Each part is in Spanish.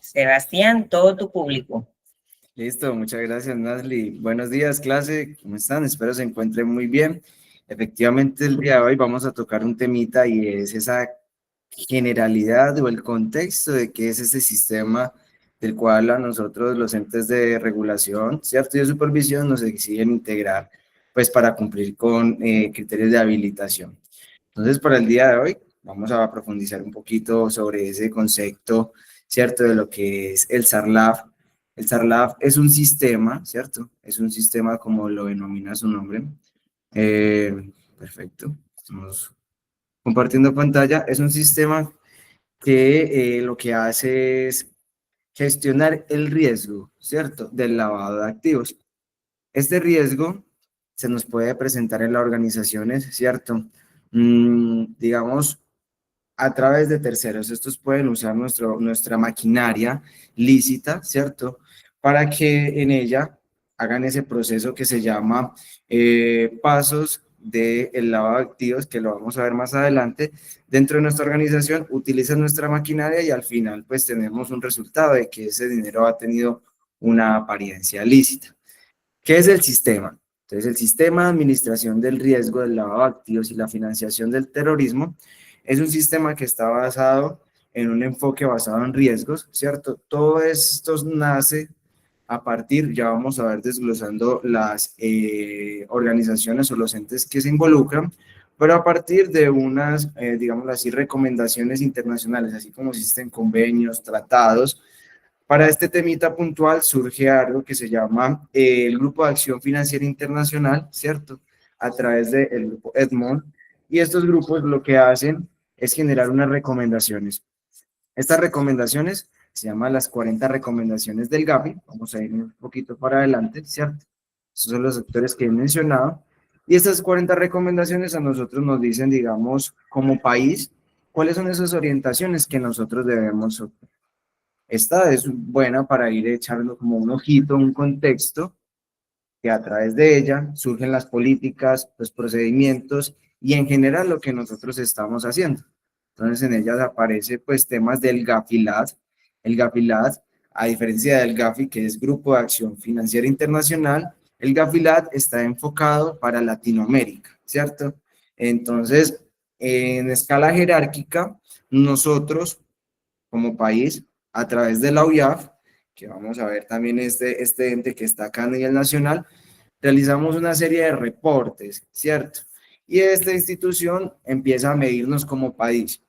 Sebastián, todo tu público. Listo, muchas gracias, Nasli. Buenos días, clase. ¿Cómo están? Espero se encuentren muy bien. Efectivamente, el día de hoy vamos a tocar un temita y es esa generalidad o el contexto de qué es este sistema del cual a nosotros los entes de regulación, ¿cierto? Y de supervisión nos exigen integrar, pues para cumplir con criterios de habilitación. Entonces, para el día de hoy vamos a profundizar un poquito sobre ese concepto, ¿cierto? De lo que es el SARLAF. El SARLAF es un sistema, ¿cierto? Es un sistema como lo denomina su nombre. Perfecto. Estamos compartiendo pantalla. Es un sistema que lo que hace es gestionar el riesgo, ¿cierto? Del lavado de activos. Este riesgo se nos puede presentar en las organizaciones, ¿cierto? Digamos, a través de terceros. Estos pueden usar nuestra maquinaria lícita, ¿cierto? Para que en ella hagan ese proceso que se llama pasos del lavado de activos, que lo vamos a ver más adelante. Dentro de nuestra organización utilizan nuestra maquinaria y al final pues tenemos un resultado de que ese dinero ha tenido una apariencia lícita. ¿Qué es el sistema? Entonces, el sistema de administración del riesgo del lavado de activos y la financiación del terrorismo es un sistema que está basado en un enfoque basado en riesgos, ¿cierto? Todo esto nace a partir, ya vamos a ver desglosando las organizaciones o los entes que se involucran, pero a partir de unas, digamos así, recomendaciones internacionales, así como existen convenios, tratados. Para este temita puntual surge algo que se llama el Grupo de Acción Financiera Internacional, ¿cierto? A través del grupo Edmond. Y estos grupos lo que hacen es generar unas recomendaciones. Estas recomendaciones se llaman las 40 recomendaciones del GAFI. Vamos a ir un poquito para adelante, ¿cierto? Estos son los sectores que he mencionado. Y estas 40 recomendaciones a nosotros nos dicen, digamos, como país, cuáles son esas orientaciones que nosotros debemos. Esta es buena para ir echando como un ojito, un contexto, que a través de ella surgen las políticas, los procedimientos y en general lo que nosotros estamos haciendo. Entonces en ellas aparece pues temas del GAFILAD. El GAFILAD, a diferencia del GAFI, que es Grupo de Acción Financiera Internacional, el GAFILAD está enfocado para Latinoamérica, ¿cierto? Entonces, en escala jerárquica, nosotros como país a través de la UIAF, que vamos a ver también este ente que está acá a nivel nacional, realizamos una serie de reportes, ¿cierto? Y esta institución empieza a medirnos como país.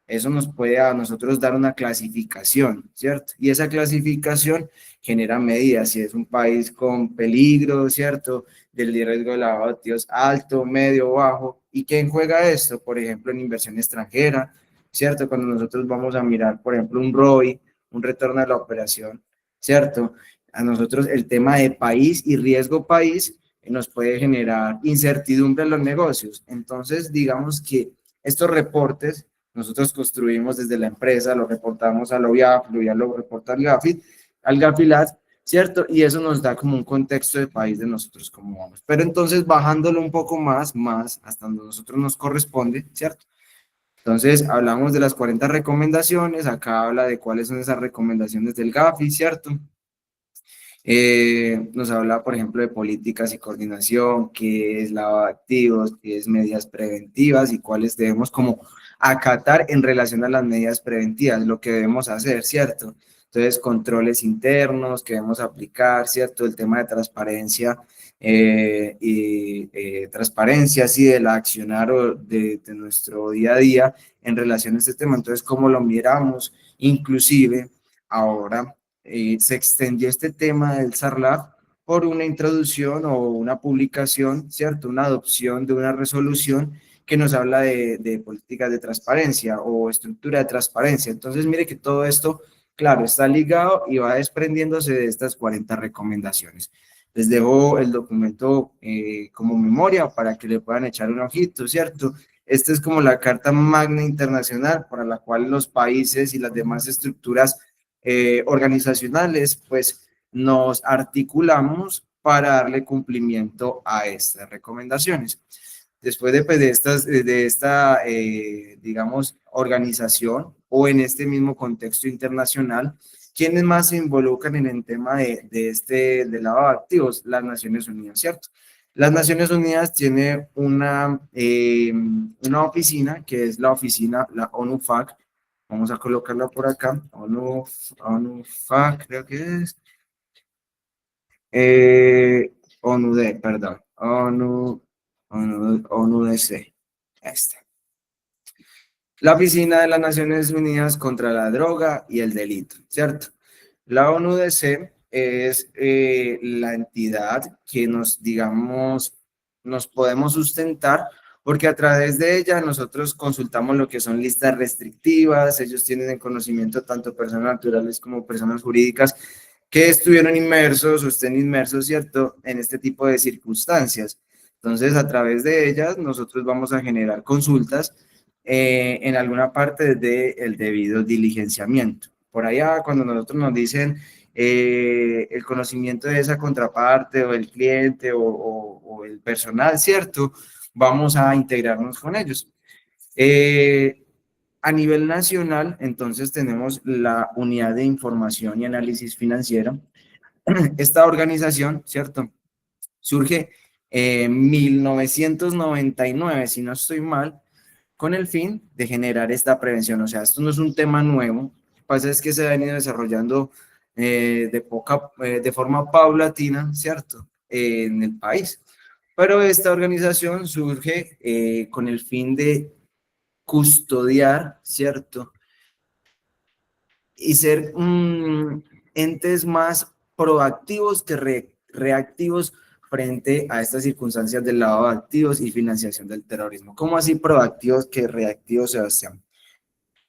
Eso nos puede a nosotros dar una clasificación, ¿cierto? Y esa clasificación genera medidas, si es un país con peligro, ¿cierto? Del riesgo de lavado de activos alto, medio, bajo. ¿Y quién juega esto? Por ejemplo, en inversión extranjera, ¿cierto? Cuando nosotros vamos a mirar, por ejemplo, un ROI, un retorno de la operación, ¿cierto? A nosotros el tema de país y riesgo país nos puede generar incertidumbre en los negocios. Entonces, digamos que estos reportes nosotros construimos desde la empresa, lo reportamos a la OIAF, la OIAF lo reporta al GAFI, al GAFILAT, ¿cierto? Y eso nos da como un contexto de país de nosotros cómo vamos. Pero entonces, bajándolo un poco más, hasta donde nosotros nos corresponde, ¿cierto? Entonces, hablamos de las 40 recomendaciones, acá habla de cuáles son esas recomendaciones del GAFI, ¿cierto? Nos habla, por ejemplo, de políticas y coordinación, qué es lavado de activos, qué es medidas preventivas y cuáles debemos como acatar en relación a las medidas preventivas, lo que debemos hacer, ¿cierto? Entonces, controles internos que debemos aplicar, ¿cierto? El tema de transparencia transparencia, sí, del accionar o de nuestro día a día en relación a este tema. Entonces, ¿cómo lo miramos? Inclusive, ahora se extendió este tema del SARLAF por una introducción o una publicación, ¿cierto? Una adopción de una resolución que nos habla de políticas de transparencia o estructura de transparencia. Entonces, mire que todo esto, claro, está ligado y va desprendiéndose de estas 40 recomendaciones. Les dejo el documento como memoria para que le puedan echar un ojito, ¿cierto? Esta es como la Carta Magna Internacional para la cual los países y las demás estructuras organizacionales, pues nos articulamos para darle cumplimiento a estas recomendaciones. Después de esta digamos, organización o en este mismo contexto internacional, ¿Quiénes más se involucran en el tema de lavado de activos? Las Naciones Unidas, ¿cierto? Las Naciones Unidas tiene una oficina, que es la oficina, la ONU-FAC. Vamos a colocarla por acá. ONU-FAC, creo que es. ONUD, perdón. ONUDC. Esta. La Oficina de las Naciones Unidas contra la Droga y el Delito, ¿cierto? La ONUDC es la entidad que nos podemos sustentar porque a través de ella nosotros consultamos lo que son listas restrictivas, ellos tienen el conocimiento tanto personas naturales como personas jurídicas que estuvieron inmersos o estén inmersos, ¿cierto?, en este tipo de circunstancias. Entonces, a través de ellas nosotros vamos a generar consultas en alguna parte del debido diligenciamiento. Por allá, cuando nosotros nos dicen el conocimiento de esa contraparte o el cliente o el personal, ¿cierto? Vamos a integrarnos con ellos. A nivel nacional, entonces tenemos la Unidad de Información y Análisis Financiero. Esta organización, ¿cierto? Surge en 1999, si no estoy mal, con el fin de generar esta prevención. O sea, esto no es un tema nuevo, lo que pasa es que se ha venido desarrollando de forma paulatina, ¿cierto?, en el país. Pero esta organización surge con el fin de custodiar, ¿cierto?, y ser entes más proactivos que reactivos frente a estas circunstancias del lavado de activos y financiación del terrorismo. ¿Cómo así proactivos que reactivos, Sebastián?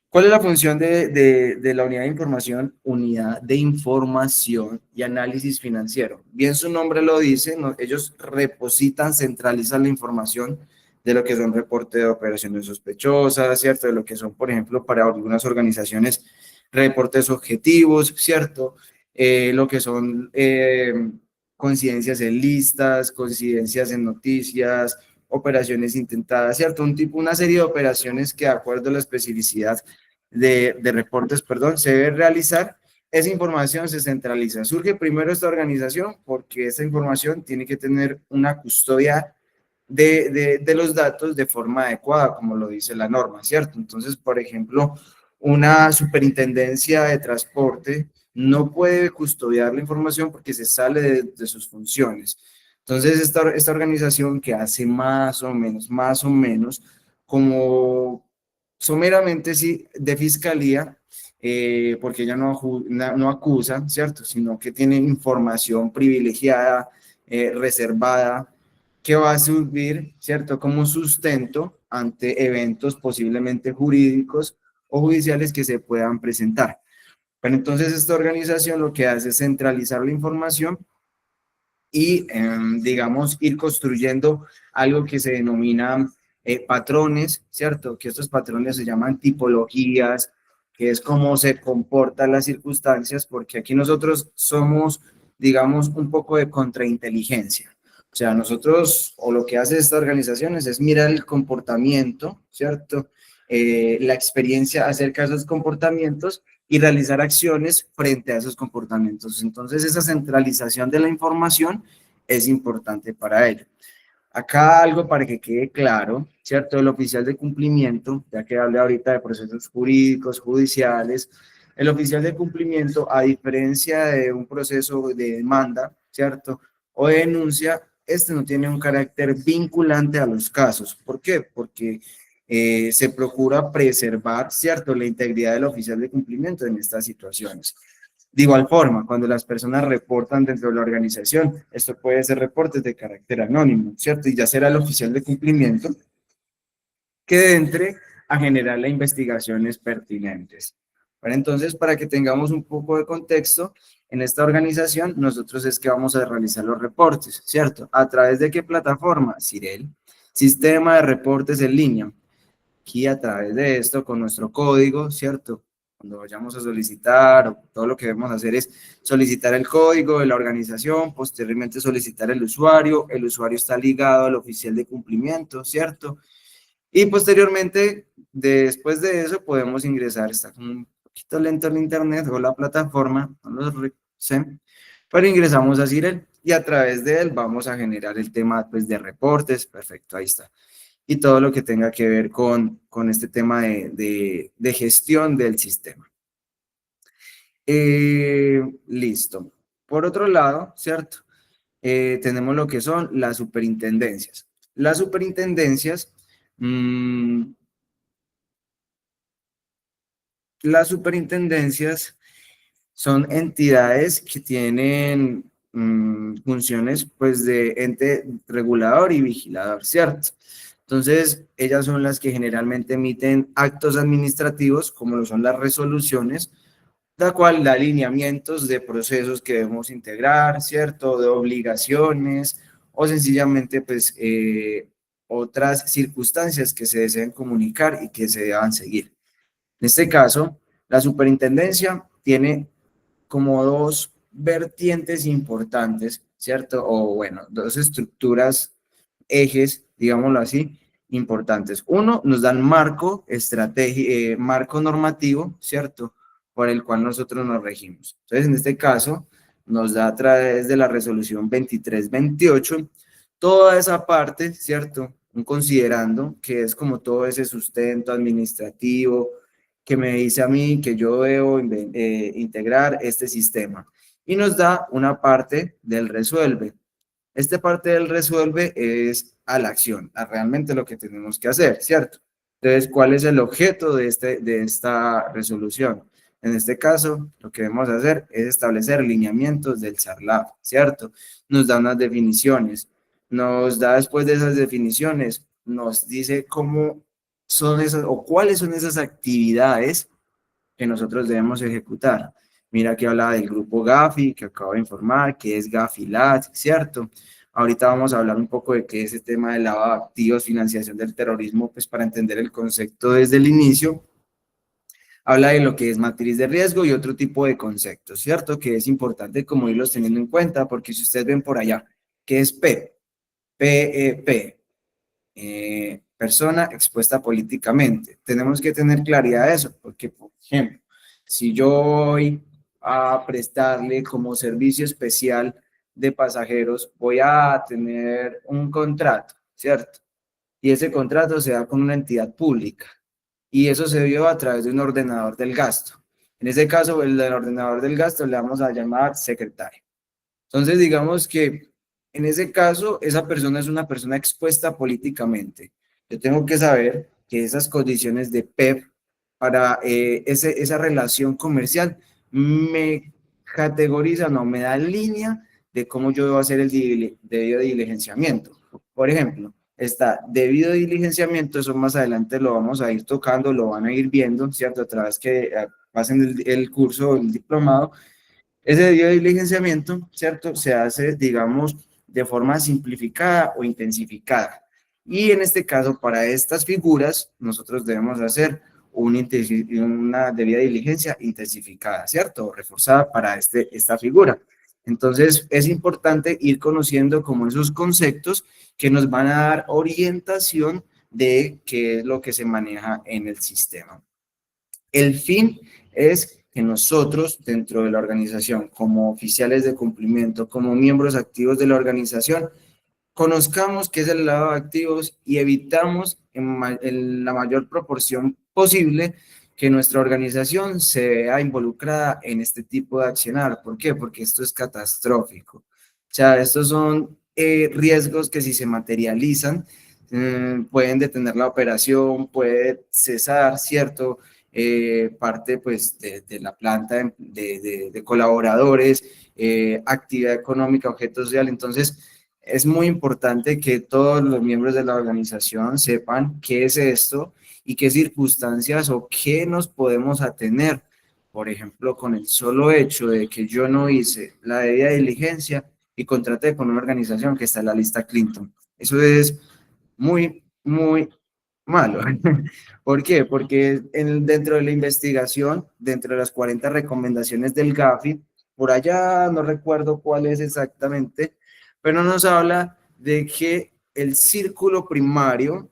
¿Cuál es la función de la unidad de información? Unidad de información y análisis financiero. Bien su nombre lo dice, ellos repositan, centralizan la información de lo que son reportes de operaciones sospechosas, ¿cierto? De lo que son, por ejemplo, para algunas organizaciones, reportes objetivos, ¿cierto? Lo que son coincidencias en listas, coincidencias en noticias, operaciones intentadas, ¿cierto? Una serie de operaciones que de acuerdo a la especificidad de reportes, perdón, se debe realizar. Esa información se centraliza. Surge primero esta organización porque esa información tiene que tener una custodia de los datos de forma adecuada, como lo dice la norma, ¿cierto? Entonces, por ejemplo, una superintendencia de transporte no puede custodiar la información porque se sale de sus funciones. Entonces, esta organización que hace más o menos, como someramente sí, de fiscalía, porque ella no acusa, ¿cierto? Sino que tiene información privilegiada, reservada, que va a servir, ¿cierto?, como sustento ante eventos posiblemente jurídicos o judiciales que se puedan presentar. Pero entonces esta organización lo que hace es centralizar la información y, digamos, ir construyendo algo que se denomina patrones, ¿cierto? Que estos patrones se llaman tipologías, que es cómo se comportan las circunstancias, porque aquí nosotros somos, digamos, un poco de contrainteligencia. O sea, nosotros, o lo que hace esta organización es mirar el comportamiento, ¿cierto? La experiencia acerca de esos comportamientos y realizar acciones frente a esos comportamientos. Entonces, esa centralización de la información es importante para ello. Acá algo para que quede claro, ¿cierto? El oficial de cumplimiento, ya que hablé ahorita de procesos jurídicos, judiciales, el oficial de cumplimiento, a diferencia de un proceso de demanda, ¿cierto?, o de denuncia, este no tiene un carácter vinculante a los casos. ¿Por qué? Porque se procura preservar, ¿cierto?, la integridad del oficial de cumplimiento en estas situaciones. De igual forma, cuando las personas reportan dentro de la organización, esto puede ser reportes de carácter anónimo, ¿cierto? Y ya será el oficial de cumplimiento que entre a generar las investigaciones pertinentes. Bueno, entonces, para que tengamos un poco de contexto, en esta organización nosotros es que vamos a realizar los reportes, ¿cierto? ¿A través de qué plataforma? CIREL, Sistema de Reportes en Línea. Aquí a través de esto, con nuestro código, ¿cierto? Cuando vayamos a solicitar, todo lo que debemos hacer es solicitar el código de la organización, posteriormente solicitar el usuario está ligado al oficial de cumplimiento, ¿cierto? Y posteriormente, después de eso, podemos ingresar, está poquito lento el internet o la plataforma, no lo sé, pero ingresamos a Sirel y a través de él vamos a generar el tema pues, de reportes, perfecto, ahí está. Y todo lo que tenga que ver con este tema de gestión del sistema. Listo. Por otro lado, ¿cierto? Tenemos lo que son las superintendencias. Las superintendencias, las superintendencias son entidades que tienen funciones pues de ente regulador y vigilador, ¿cierto? Entonces, ellas son las que generalmente emiten actos administrativos, como lo son las resoluciones, la cual da lineamientos de procesos que debemos integrar, ¿cierto? De obligaciones o sencillamente, pues, otras circunstancias que se deseen comunicar y que se deban seguir. En este caso, la superintendencia tiene como dos vertientes importantes, ¿cierto? O bueno, dos estructuras, ejes, digámoslo así, importantes. Uno, nos dan marco, marco normativo, ¿cierto? Por el cual nosotros nos regimos. Entonces, en este caso, nos da a través de la resolución 2328 toda esa parte, ¿cierto? Considerando que es como todo ese sustento administrativo, que me dice a mí que yo debo integrar este sistema. Y nos da una parte del resuelve. Esta parte del resuelve es a la acción, a realmente lo que tenemos que hacer, ¿cierto? Entonces, ¿cuál es el objeto de esta resolución? En este caso, lo que debemos hacer es establecer lineamientos del SARLAB, ¿cierto? Nos da unas definiciones, nos da después de esas definiciones, nos dice cómo son esas o cuáles son esas actividades que nosotros debemos ejecutar. Mira que habla del grupo Gafi, que acabo de informar, que es Gafilat, ¿cierto? Ahorita vamos a hablar un poco de qué es el tema de lavado de activos, financiación del terrorismo, pues para entender el concepto desde el inicio. Habla de lo que es matriz de riesgo y otro tipo de conceptos, ¿cierto? Que es importante como irlos teniendo en cuenta, porque si ustedes ven por allá, ¿qué es P? PEP, persona expuesta políticamente. Tenemos que tener claridad de eso, porque, por ejemplo, si yo voy a prestarle como servicio especial de pasajeros, voy a tener un contrato, ¿cierto? Y ese contrato se da con una entidad pública y eso se dio a través de un ordenador del gasto. En ese caso, el del ordenador del gasto le vamos a llamar secretario. Entonces, digamos que en ese caso, esa persona es una persona expuesta políticamente. Yo tengo que saber que esas condiciones de PEP para esa relación comercial me categorizan o me da línea de cómo yo debo hacer el debido diligenciamiento. Por ejemplo, está debido diligenciamiento, eso más adelante lo vamos a ir tocando, lo van a ir viendo, ¿cierto? A través que pasen el curso, el diplomado. Ese debido diligenciamiento, ¿cierto? Se hace, digamos, de forma simplificada o intensificada. Y en este caso, para estas figuras, nosotros debemos hacer una debida diligencia intensificada, ¿cierto? O reforzada para esta figura. Entonces, es importante ir conociendo como esos conceptos que nos van a dar orientación de qué es lo que se maneja en el sistema. El fin es que nosotros, dentro de la organización, como oficiales de cumplimiento, como miembros activos de la organización, conozcamos qué es el lavado de activos y evitamos en la mayor proporción posible que nuestra organización se vea involucrada en este tipo de accionar. ¿Por qué? Porque esto es catastrófico. O sea, estos son riesgos que si se materializan, pueden detener la operación, puede cesar, ¿cierto? Parte pues de la planta de colaboradores, actividad económica, objeto social. Entonces, es muy importante que todos los miembros de la organización sepan qué es esto y qué circunstancias o qué nos podemos atener. Por ejemplo, con el solo hecho de que yo no hice la debida diligencia y contraté con una organización que está en la lista Clinton. Eso es muy, muy malo. ¿Por qué? Porque dentro de la investigación, dentro de las 40 recomendaciones del Gafi, por allá no recuerdo cuál es exactamente, pero nos habla de que el círculo primario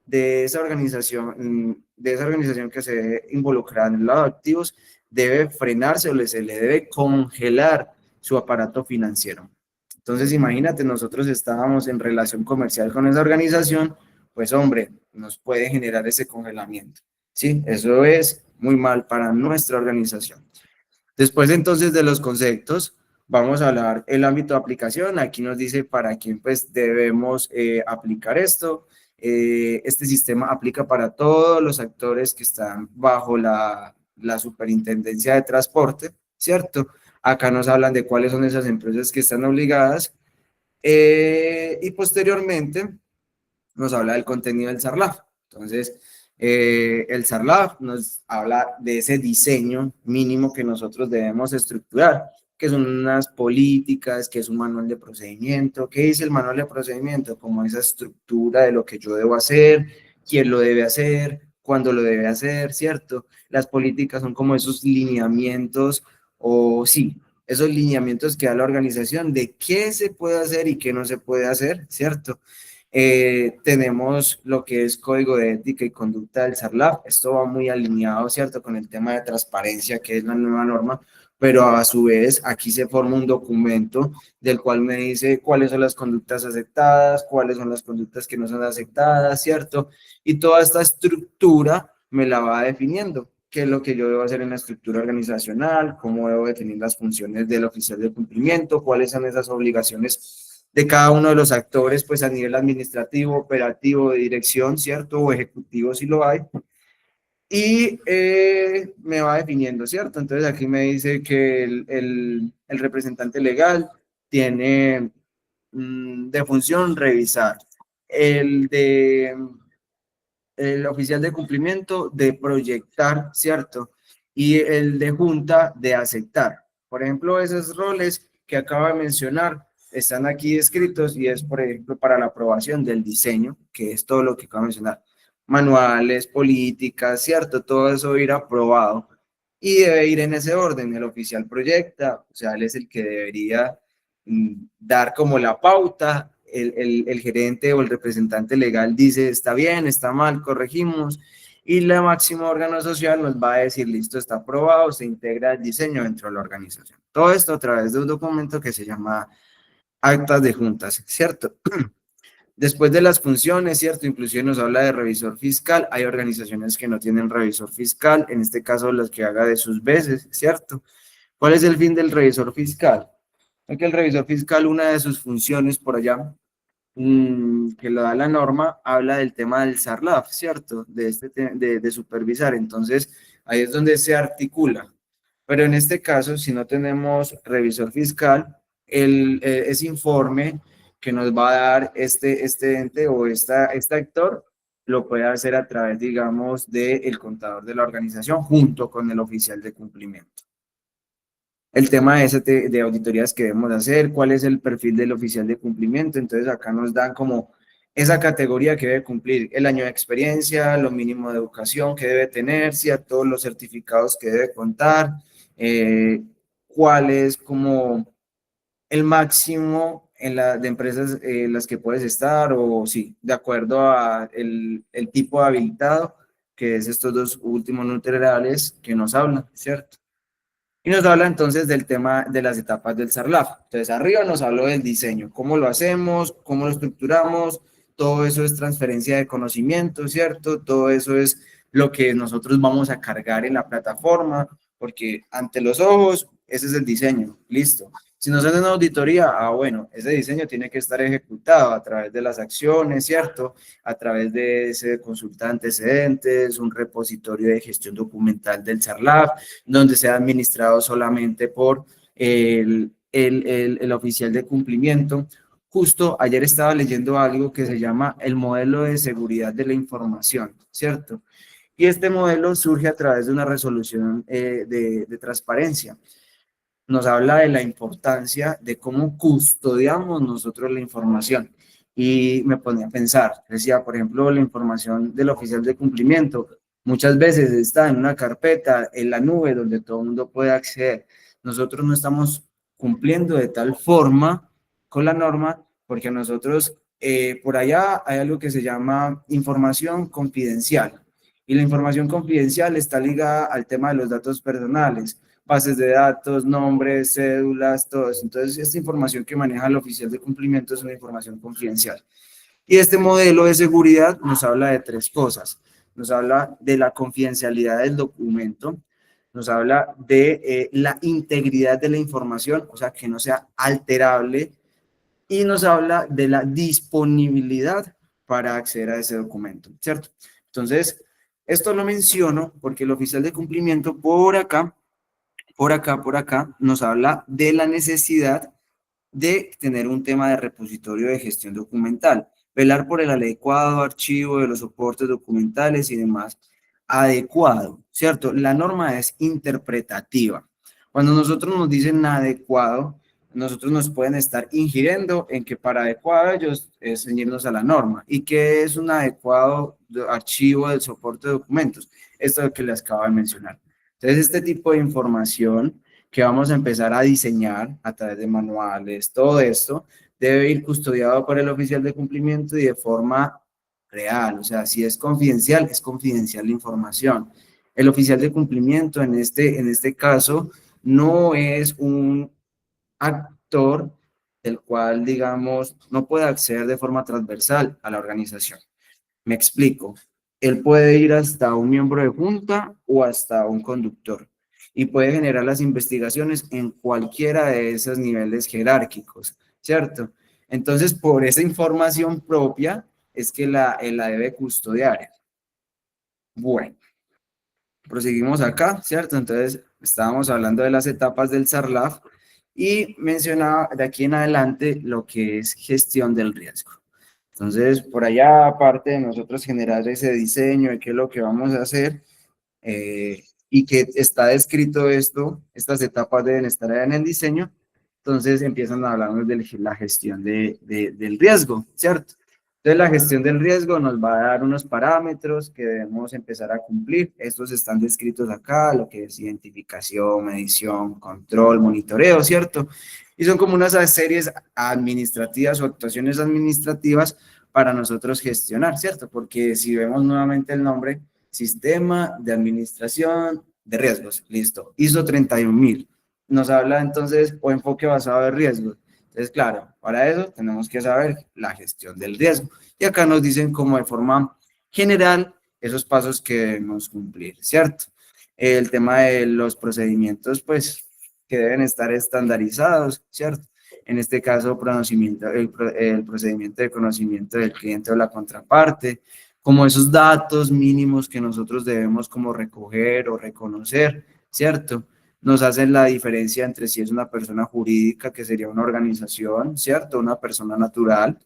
de esa organización de esa organización que se ve involucrada en el lado de activos debe frenarse o se le debe congelar su aparato financiero. Entonces, imagínate, nosotros estábamos en relación comercial con esa organización, pues hombre, nos puede generar ese congelamiento. Sí, eso es muy mal para nuestra organización. Después entonces de los conceptos, vamos a hablar el ámbito de aplicación. Aquí nos dice para quién pues debemos aplicar esto. Este sistema aplica para todos los actores que están bajo la superintendencia de transporte, ¿cierto? Acá nos hablan de cuáles son esas empresas que están obligadas y posteriormente nos habla del contenido del SARLAF. Entonces, el SARLAF nos habla de ese diseño mínimo que nosotros debemos estructurar, que son unas políticas, que es un manual de procedimiento. ¿Qué dice el manual de procedimiento? Como esa estructura de lo que yo debo hacer, quién lo debe hacer, cuándo lo debe hacer, ¿cierto? Las políticas son como esos lineamientos, o sí, esos lineamientos que da la organización de qué se puede hacer y qué no se puede hacer, ¿cierto? Tenemos lo que es código de ética y conducta del SARLAF. Esto va muy alineado, ¿cierto?, con el tema de transparencia, que es la nueva norma, pero a su vez aquí se forma un documento del cual me dice cuáles son las conductas aceptadas, cuáles son las conductas que no son aceptadas, ¿cierto? Y toda esta estructura me la va definiendo. ¿Qué es lo que yo debo hacer en la estructura organizacional? ¿Cómo debo definir las funciones del oficial de cumplimiento? ¿Cuáles son esas obligaciones de cada uno de los actores, pues a nivel administrativo, operativo, de dirección, ¿cierto? O ejecutivo si lo hay. Y me va definiendo, ¿cierto? Entonces aquí me dice que el representante legal tiene de función revisar, el de el oficial de cumplimiento de proyectar, ¿cierto? Y el de junta de aceptar. Por ejemplo, esos roles que acabo de mencionar están aquí escritos y es, por ejemplo, para la aprobación del diseño, que es todo lo que acabo de mencionar. Manuales, políticas, ¿cierto? Todo eso ir aprobado y debe ir en ese orden. El oficial proyecta, o sea, él es el que debería dar como la pauta, el gerente o el representante legal dice, está bien, está mal, corregimos, y la máximo órgano social nos va a decir, listo, está aprobado, se integra el diseño dentro de la organización. Todo esto a través de un documento que se llama actas de juntas, ¿cierto? Después de las funciones, ¿cierto? Inclusive nos habla de revisor fiscal. Hay organizaciones que no tienen revisor fiscal, en este caso las que haga de sus veces, ¿cierto? ¿Cuál es el fin del revisor fiscal? Que el revisor fiscal, una de sus funciones por allá, que lo da la norma, habla del tema del SARLAF, ¿cierto? De supervisar. Entonces, ahí es donde se articula. Pero en este caso, si no tenemos revisor fiscal, ese informe que nos va a dar este ente o este actor, lo puede hacer a través, digamos, del contador de la organización junto con el oficial de cumplimiento. El tema de auditorías que debemos hacer, cuál es el perfil del oficial de cumplimiento. Entonces acá nos dan como esa categoría que debe cumplir, el año de experiencia, lo mínimo de educación que debe tener, todos los certificados que debe contar, cuál es como el máximo de empresas en las que puedes estar, o sí, de acuerdo a el tipo de habilitado, que es estos dos últimos numerales que nos hablan, ¿cierto? Y nos habla entonces del tema de las etapas del SARLAF. Entonces, arriba nos habló del diseño, cómo lo hacemos, cómo lo estructuramos, todo eso es transferencia de conocimiento, ¿cierto? Todo eso es lo que nosotros vamos a cargar en la plataforma, porque ante los ojos, ese es el diseño, listo. Si nos hacen una auditoría, bueno, ese diseño tiene que estar ejecutado a través de las acciones, ¿cierto? A través de ese consulta de antecedentes, un repositorio de gestión documental del SARLAF, donde sea administrado solamente por el oficial de cumplimiento. Justo ayer estaba leyendo algo que se llama el modelo de seguridad de la información, ¿cierto? Y este modelo surge a través de una resolución de transparencia. Nos habla de la importancia de cómo custodiamos nosotros la información. Y me ponía a pensar, decía, por ejemplo, la información del oficial de cumplimiento, muchas veces está en una carpeta, en la nube, donde todo el mundo puede acceder. Nosotros no estamos cumpliendo de tal forma con la norma, porque nosotros, por allá hay algo que se llama información confidencial. Y la información confidencial está ligada al tema de los datos personales, bases de datos, nombres, cédulas, todo eso. Entonces, esta información que maneja el oficial de cumplimiento es una información confidencial. Y este modelo de seguridad nos habla de tres cosas. Nos habla de la confidencialidad del documento, nos habla de la integridad de la información, o sea, que no sea alterable, y nos habla de la disponibilidad para acceder a ese documento, ¿cierto? Entonces, esto lo menciono porque el oficial de cumplimiento por acá, nos habla de la necesidad de tener un tema de repositorio de gestión documental, velar por el adecuado archivo de los soportes documentales y demás adecuado, ¿cierto? La norma es interpretativa. Cuando nosotros nos dicen adecuado, nosotros nos pueden estar ingiriendo en que para adecuado ellos es ceñirnos a la norma. ¿Y qué es un adecuado archivo del soporte de documentos? Esto es lo que les acabo de mencionar. Entonces, este tipo de información que vamos a empezar a diseñar a través de manuales, todo esto debe ir custodiado por el oficial de cumplimiento y de forma real, o sea, si es confidencial la información. El oficial de cumplimiento en este caso no es un actor del cual, digamos, no puede acceder de forma transversal a la organización. Me explico. Él puede ir hasta un miembro de junta o hasta un conductor y puede generar las investigaciones en cualquiera de esos niveles jerárquicos, ¿cierto? Entonces, por esa información propia es que él la debe custodiar. Bueno, proseguimos acá, ¿cierto? Entonces, estábamos hablando de las etapas del SARLAF y mencionaba de aquí en adelante lo que es gestión del riesgo. Entonces, por allá, aparte de nosotros generar ese diseño de qué es lo que vamos a hacer y que está descrito esto, estas etapas deben estar en el diseño, entonces empiezan a hablarnos de la gestión del riesgo, ¿cierto? Entonces, la gestión del riesgo nos va a dar unos parámetros que debemos empezar a cumplir. Estos están descritos acá, lo que es identificación, medición, control, monitoreo, ¿cierto? Y son como unas series administrativas o actuaciones administrativas para nosotros gestionar, ¿cierto? Porque si vemos nuevamente el nombre, Sistema de Administración de Riesgos, listo, ISO 31000. Nos habla entonces, o enfoque basado en riesgos. Entonces, claro, para eso tenemos que saber la gestión del riesgo. Y acá nos dicen como de forma general esos pasos que debemos cumplir, ¿cierto? El tema de los procedimientos, pues, que deben estar estandarizados, ¿cierto? En este caso, el procedimiento de conocimiento del cliente o la contraparte, como esos datos mínimos que nosotros debemos como recoger o reconocer, ¿cierto? Nos hacen la diferencia entre si es una persona jurídica, que sería una organización, ¿cierto? Una persona natural.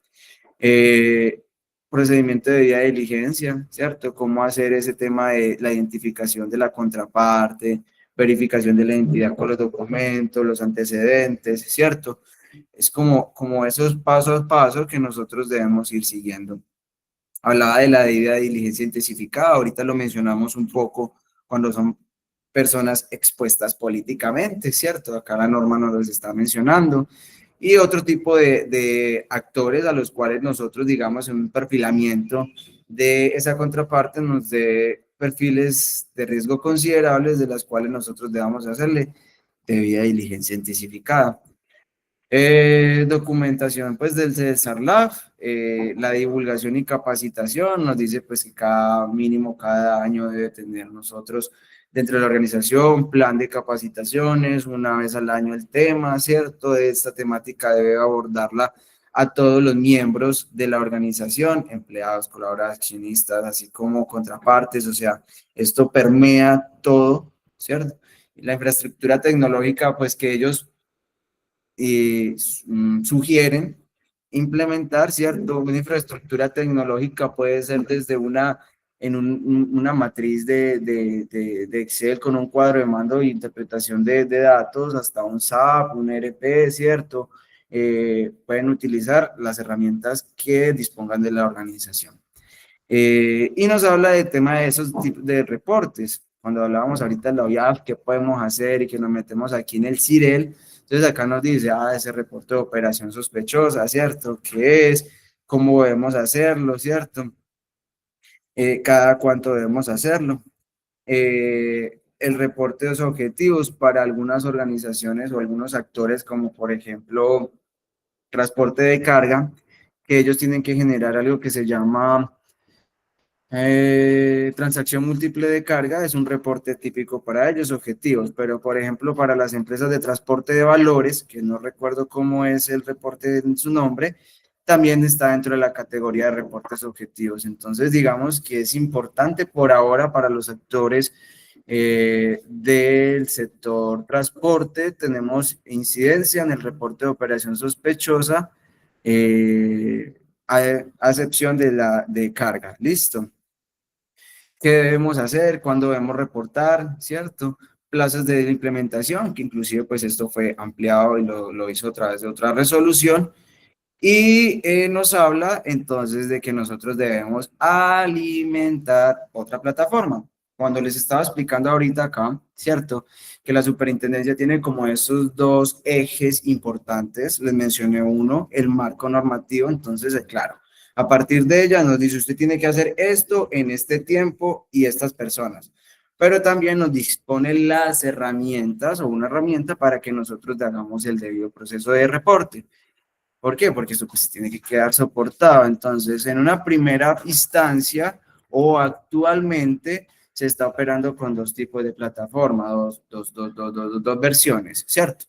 Procedimiento de debida diligencia, ¿cierto? Cómo hacer ese tema de la identificación de la contraparte, verificación de la identidad con los documentos, los antecedentes, ¿cierto? Es como esos paso a paso que nosotros debemos ir siguiendo. Hablaba de la debida diligencia intensificada, ahorita lo mencionamos un poco cuando son personas expuestas políticamente, ¿cierto? Acá la norma nos los está mencionando. Y otro tipo de actores a los cuales nosotros, digamos, en un perfilamiento de esa contraparte nos dé perfiles de riesgo considerables de las cuales nosotros debamos hacerle debida diligencia intensificada. Documentación pues del SARLAF, la divulgación y capacitación, nos dice pues que cada mínimo, cada año debe tener nosotros dentro de la organización plan de capacitaciones, una vez al año el tema, ¿cierto? Esta temática debe abordarla a todos los miembros de la organización, empleados, colaboradores, accionistas, así como contrapartes, o sea, esto permea todo, ¿cierto? Y la infraestructura tecnológica pues que ellos sugieren implementar, ¿cierto? Una infraestructura tecnológica puede ser desde una matriz de Excel con un cuadro de mando e interpretación de datos hasta un SAP, un ERP, ¿cierto? Pueden utilizar las herramientas que dispongan de la organización. Y nos habla del tema de esos tipos de reportes. Cuando hablábamos ahorita de la OIAF, qué podemos hacer y que nos metemos aquí en el CIREL, entonces acá nos dice, ese reporte de operación sospechosa, ¿cierto? ¿Qué es? ¿Cómo debemos hacerlo, cierto? cada cuánto debemos hacerlo. El reporte de los objetivos para algunas organizaciones o algunos actores, como por ejemplo transporte de carga, que ellos tienen que generar algo que se llama transacción múltiple de carga. Es un reporte típico para ellos, objetivos, pero por ejemplo para las empresas de transporte de valores, que no recuerdo cómo es el reporte en su nombre, también está dentro de la categoría de reportes objetivos. Entonces digamos que es importante por ahora para los actores del sector transporte. Tenemos incidencia en el reporte de operación sospechosa, a excepción de la de carga. ¿Listo? ¿Qué debemos hacer? ¿Cuándo debemos reportar? ¿Cierto? Plazos de implementación, que inclusive pues esto fue ampliado y lo hizo a través de otra resolución. Y nos habla entonces de que nosotros debemos alimentar otra plataforma. Cuando les estaba explicando ahorita acá, ¿cierto? Que la superintendencia tiene como esos dos ejes importantes. Les mencioné uno, el marco normativo. Entonces, claro, a partir de ella nos dice, usted tiene que hacer esto en este tiempo y estas personas. Pero también nos dispone las herramientas o una herramienta para que nosotros hagamos el debido proceso de reporte. ¿Por qué? Porque esto pues tiene que quedar soportado. Entonces, en una primera instancia o actualmente se está operando con dos tipos de plataforma, dos versiones, ¿cierto?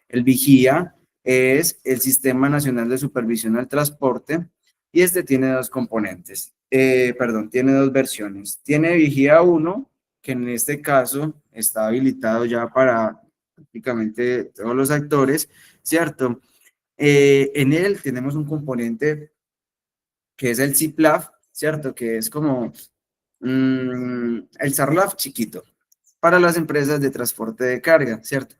El Vigía es el Sistema Nacional de Supervisión al Transporte y este tiene dos componentes, perdón, tiene dos versiones. Tiene Vigía 1, que en este caso está habilitado ya para prácticamente todos los actores, ¿cierto? En él tenemos un componente que es el CIPLAF, ¿cierto? Que es como el SARLAF chiquito para las empresas de transporte de carga, ¿cierto?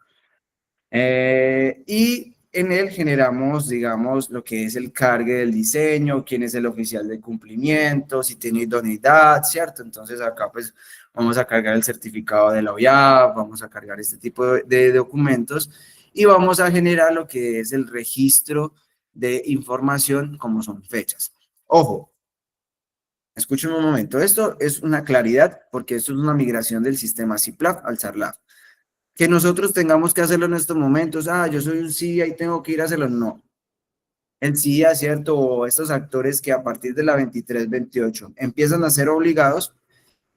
Y en él generamos, digamos, lo que es el cargue del diseño, quién es el oficial de cumplimiento, si tiene idoneidad, ¿cierto? Entonces acá pues vamos a cargar el certificado de la OIAP, vamos a cargar este tipo de documentos y vamos a generar lo que es el registro de información como son fechas. Ojo, escuchen un momento, esto es una claridad porque esto es una migración del sistema CIPLAF al SARLAF. Que nosotros tengamos que hacerlo en estos momentos, yo soy un CIA y tengo que ir a hacerlo, no. El CIA, ¿cierto? O estos actores que a partir de la 23-28 empiezan a ser obligados,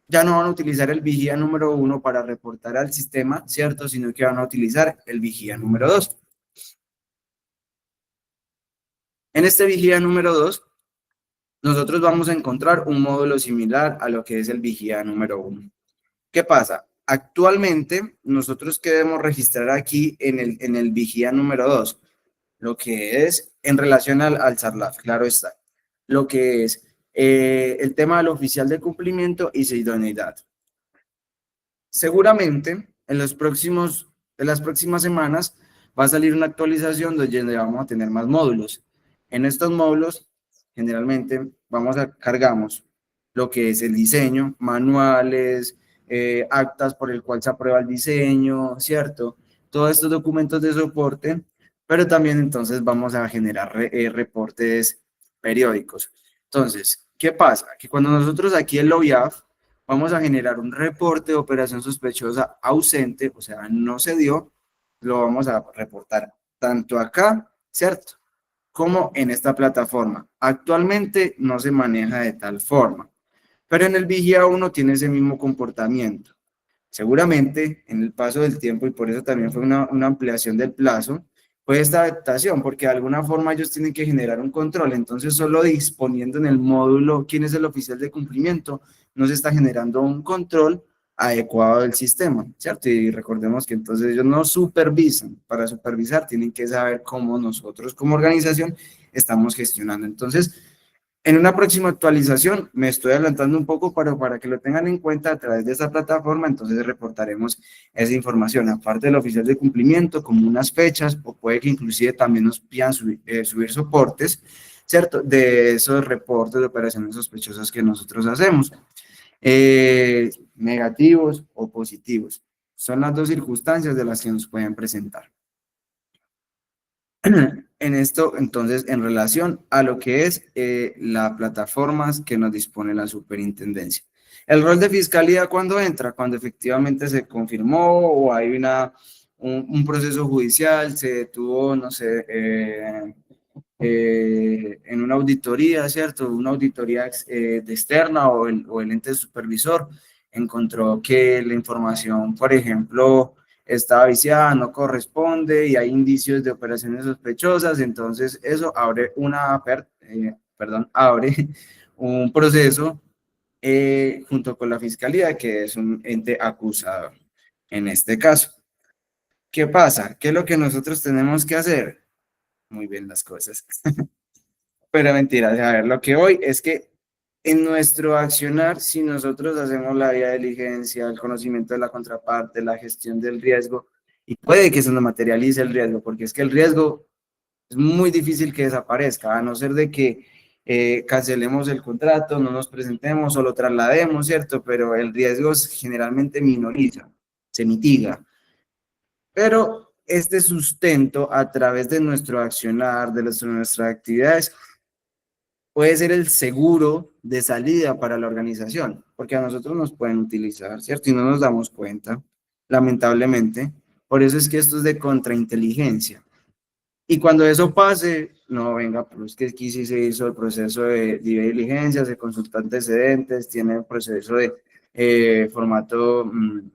ya no van a utilizar el vigía número 1 para reportar al sistema, ¿cierto? Sino que van a utilizar el vigía número 2. En este vigía número 2, nosotros vamos a encontrar un módulo similar a lo que es el vigía número 1. ¿Qué pasa? Actualmente, nosotros que debemos registrar aquí en el vigía número 2, lo que es en relación al SARLAF, claro está, lo que es el tema del oficial de cumplimiento y su idoneidad. Seguramente en las próximas semanas va a salir una actualización donde vamos a tener más módulos. En estos módulos, generalmente, cargamos lo que es el diseño, manuales, actas por el cual se aprueba el diseño, ¿cierto? Todos estos documentos de soporte, pero también entonces vamos a generar reportes periódicos. Entonces, ¿qué pasa? Que cuando nosotros aquí en la OIAF vamos a generar un reporte de operación sospechosa ausente, o sea, no se dio, lo vamos a reportar tanto acá, ¿cierto? Como en esta plataforma. Actualmente no se maneja de tal forma, pero en el Vigía 1 tiene ese mismo comportamiento. Seguramente en el paso del tiempo, y por eso también fue una ampliación del plazo, fue esta adaptación, porque de alguna forma ellos tienen que generar un control. Entonces, solo disponiendo en el módulo quién es el oficial de cumplimiento, no se está generando un control adecuado del sistema, ¿cierto? Y recordemos que entonces ellos no supervisan. Para supervisar tienen que saber cómo nosotros como organización estamos gestionando. Entonces, en una próxima actualización, me estoy adelantando un poco para que lo tengan en cuenta a través de esta plataforma, entonces reportaremos esa información, aparte del oficial de cumplimiento, como unas fechas, o puede que inclusive también nos pidan subir soportes, ¿cierto? De esos reportes de operaciones sospechosas que nosotros hacemos, negativos o positivos. Son las dos circunstancias de las que nos pueden presentar. en esto, entonces, en relación a lo que es las plataformas que nos dispone la superintendencia. El rol de fiscalía, ¿cuándo entra? Cuando efectivamente se confirmó o hay un proceso judicial, se detuvo, no sé, en una auditoría, ¿cierto? Una auditoría de externa o el ente supervisor encontró que la información, por ejemplo, estaba viciada, no corresponde y hay indicios de operaciones sospechosas, entonces eso abre abre un proceso junto con la fiscalía, que es un ente acusador en este caso. ¿Qué pasa? ¿Qué es lo que nosotros tenemos que hacer? Muy bien las cosas. Pero mentira, a ver, lo que hoy es que en nuestro accionar, si nosotros hacemos la vía de diligencia, el conocimiento de la contraparte, la gestión del riesgo, y puede que se nos materialice el riesgo, porque es que el riesgo es muy difícil que desaparezca, a no ser de que cancelemos el contrato, no nos presentemos o lo traslademos, ¿cierto? Pero el riesgo generalmente minoriza, se mitiga. Pero este sustento a través de nuestro accionar, de nuestras actividades, puede ser el seguro de salida para la organización, porque a nosotros nos pueden utilizar, ¿cierto? Y no nos damos cuenta, lamentablemente. Por eso es que esto es de contrainteligencia. Y cuando eso pase, no, venga, pues que aquí sí se hizo el proceso de diligencia, se consultó antecedentes, tiene el proceso de formato,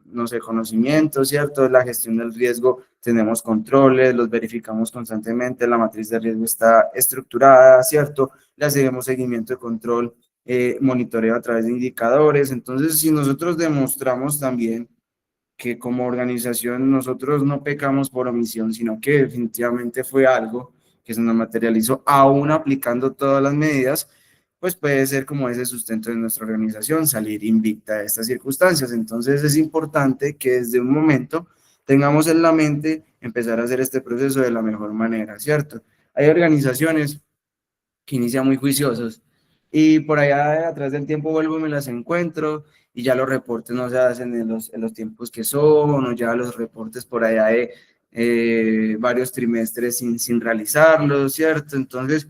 no sé, conocimiento, ¿cierto? La gestión del riesgo, tenemos controles, los verificamos constantemente, la matriz de riesgo está estructurada, ¿cierto? Le hacemos seguimiento de control, monitoreo a través de indicadores. Entonces, si nosotros demostramos también que como organización nosotros no pecamos por omisión, sino que definitivamente fue algo que se nos materializó, aún aplicando todas las medidas, pues puede ser como ese sustento de nuestra organización, salir invicta de estas circunstancias. Entonces es importante que desde un momento tengamos en la mente empezar a hacer este proceso de la mejor manera, ¿cierto? Hay organizaciones que inician muy juiciosos y por allá atrás del tiempo vuelvo y me las encuentro y ya los reportes no se hacen en los tiempos que son, o ya los reportes por allá de varios trimestres sin realizarlos, ¿cierto? Entonces,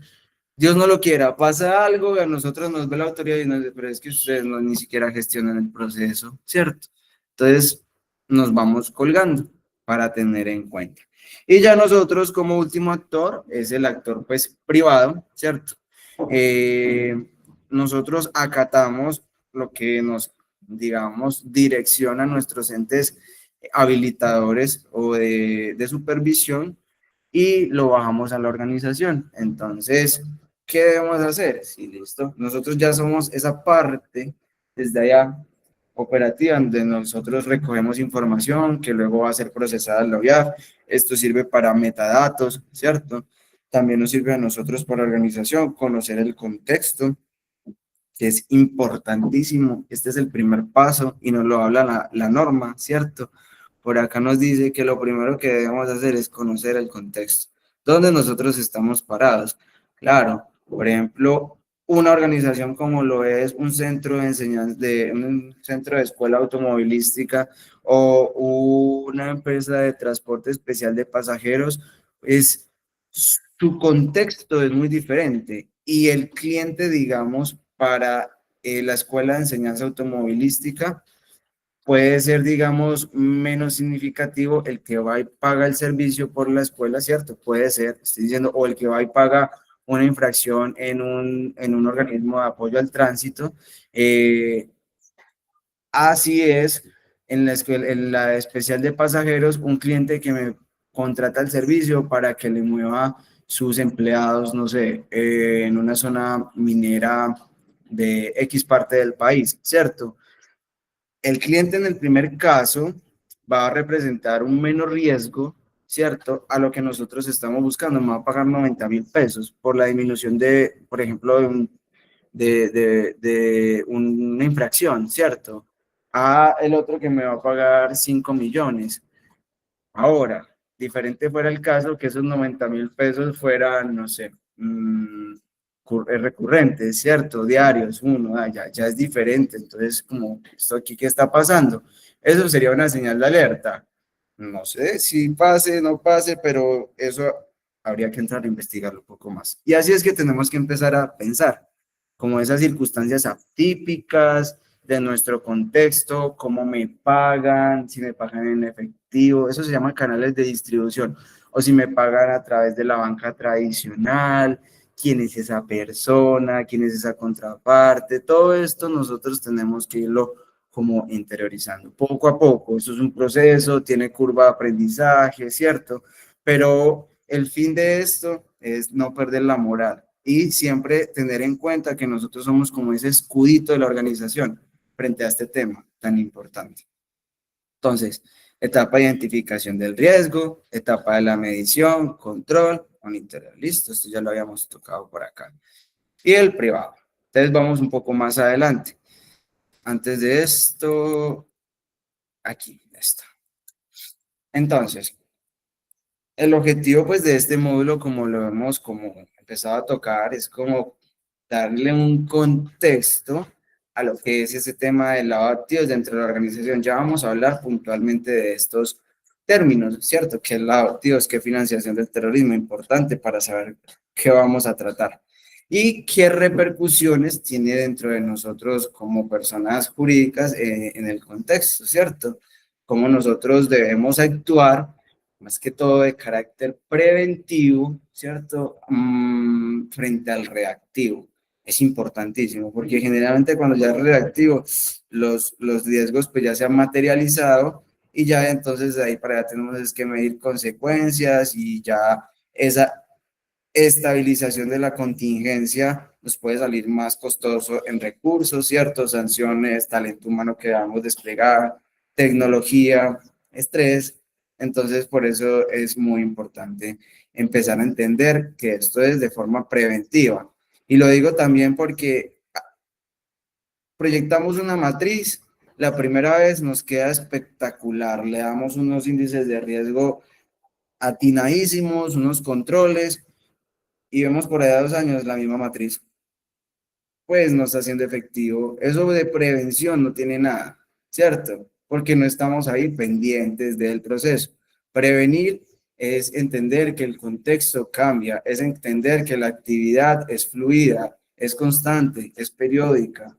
Dios no lo quiera, pasa algo, a nosotros nos ve la autoridad y nos dice, pero es que ustedes no ni siquiera gestionan el proceso, ¿cierto? Entonces, nos vamos colgando para tener en cuenta. Y ya nosotros como último actor, es el actor pues privado, ¿cierto? Eh, Nosotros acatamos lo que nos, digamos, direcciona nuestros entes habilitadores o de supervisión y lo bajamos a la organización. Entonces, ¿qué debemos hacer? Sí, listo. Nosotros ya somos esa parte desde allá operativa donde nosotros recogemos información que luego va a ser procesada en la OIAF. Esto sirve para metadatos, ¿cierto? También nos sirve a nosotros para organización, conocer el contexto, que es importantísimo. Este es el primer paso y nos lo habla la norma, ¿cierto? Por acá nos dice que lo primero que debemos hacer es conocer el contexto, dónde nosotros estamos parados. Claro, por ejemplo, una organización como lo es un centro de enseñanza, un centro de escuela automovilística o una empresa de transporte especial de pasajeros, es su contexto es muy diferente y el cliente, digamos, para la escuela de enseñanza automovilística puede ser, digamos, menos significativo el que va y paga el servicio por la escuela, ¿cierto? Puede ser, estoy diciendo, o el que va y paga una infracción en un organismo de apoyo al tránsito. Así es, en la especial de pasajeros, un cliente que me contrata el servicio para que le mueva sus empleados, no sé, en una zona minera de X parte del país, ¿cierto? El cliente en el primer caso va a representar un menor riesgo, ¿cierto? A lo que nosotros estamos buscando. Me va a pagar 90.000 pesos por la disminución de, por ejemplo, de una infracción, ¿cierto? A el otro que me va a pagar 5 millones. Ahora, diferente fuera el caso que esos 90.000 pesos fueran, no sé, recurrentes, ¿cierto? Diarios, ya es diferente. Entonces, como, ¿esto aquí qué está pasando? Eso sería una señal de alerta. No sé si pase, no pase, pero eso habría que entrar a investigarlo un poco más. Y así es que tenemos que empezar a pensar, como esas circunstancias atípicas de nuestro contexto, cómo me pagan, si me pagan en efectivo, eso se llama canales de distribución, o si me pagan a través de la banca tradicional, quién es esa persona, quién es esa contraparte, todo esto nosotros tenemos que irlo como interiorizando poco a poco. Eso es un proceso, tiene curva de aprendizaje, ¿cierto? Pero el fin de esto es no perder la moral y siempre tener en cuenta que nosotros somos como ese escudito de la organización frente a este tema tan importante. Entonces, etapa de identificación del riesgo, etapa de la medición, control, monitoreo. Listo, esto ya lo habíamos tocado por acá. Y el privado. Entonces, vamos un poco más adelante. Antes de esto, aquí está. Entonces, el objetivo pues de este módulo, como lo hemos como empezado a tocar, es como darle un contexto a lo que es ese tema de lavado de activos dentro de la organización. Ya vamos a hablar puntualmente de estos términos, ¿cierto? ¿Qué es lavado de activos? ¿Qué financiación del terrorismo? Importante para saber qué vamos a tratar. Y qué repercusiones tiene dentro de nosotros como personas jurídicas en el contexto, ¿cierto? Cómo nosotros debemos actuar más que todo de carácter preventivo, ¿cierto? Frente al reactivo. Es importantísimo, porque generalmente cuando ya es reactivo, los riesgos pues ya se han materializado y ya entonces de ahí para allá tenemos es que medir consecuencias y ya esa estabilización de la contingencia nos puede salir más costoso en recursos, ¿cierto? Sanciones, talento humano que debamos desplegar, tecnología, estrés. Entonces, por eso es muy importante empezar a entender que esto es de forma preventiva. Y lo digo también porque proyectamos una matriz, la primera vez nos queda espectacular, le damos unos índices de riesgo atinadísimos, unos controles, y vemos por allá 2 años la misma matriz, pues no está siendo efectivo. Eso de prevención no tiene nada, ¿cierto? Porque no estamos ahí pendientes del proceso. Prevenir es entender que el contexto cambia, es entender que la actividad es fluida, es constante, es periódica.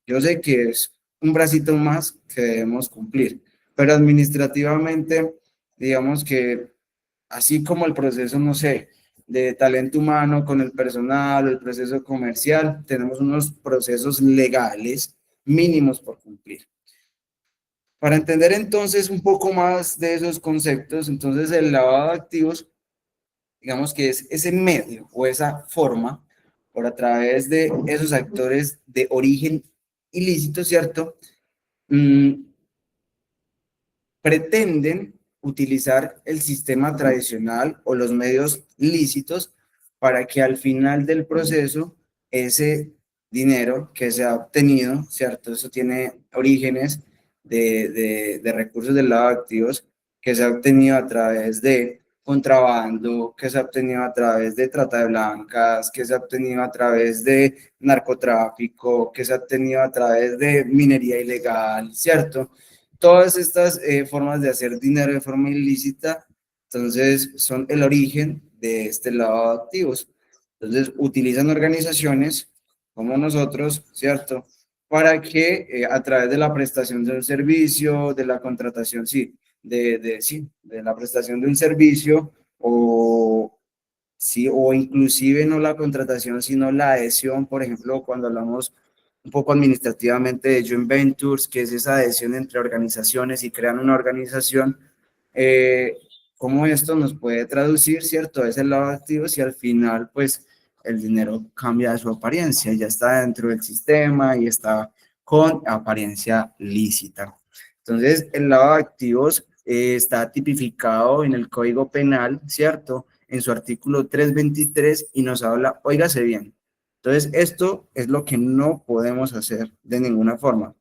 Yo sé que es un bracito más que debemos cumplir, pero administrativamente, digamos que así como el proceso, no sé, de talento humano con el personal, el proceso comercial, tenemos unos procesos legales mínimos por cumplir. Para entender entonces un poco más de esos conceptos, entonces el lavado de activos, digamos que es ese medio o esa forma por a través de esos actores de origen ilícito, ¿cierto? Mm, pretenden utilizar el sistema tradicional o los medios lícitos para que al final del proceso ese dinero que se ha obtenido, ¿cierto? Eso tiene orígenes de recursos del lado de activos que se ha obtenido a través de contrabando, que se ha obtenido a través de trata de blancas, que se ha obtenido a través de narcotráfico, que se ha obtenido a través de minería ilegal, ¿cierto? Todas estas formas de hacer dinero de forma ilícita, entonces son el origen de este lavado de activos. Entonces utilizan organizaciones como nosotros, ¿cierto? Para que a través de la prestación de un servicio, de la contratación, sí, sí, de la prestación de un servicio o, sí, o inclusive no la contratación, sino la adhesión, por ejemplo, cuando hablamos un poco administrativamente de joint ventures, que es esa adhesión entre organizaciones y crean una organización, eh, cómo esto nos puede traducir, ¿cierto? Es el lado de activos y al final, pues, el dinero cambia su apariencia, ya está dentro del sistema y está con apariencia lícita. Entonces, el lado de activos está tipificado en el Código Penal, ¿cierto? En su artículo 323 y nos habla, óigase bien, entonces, esto es lo que no podemos hacer de ninguna forma.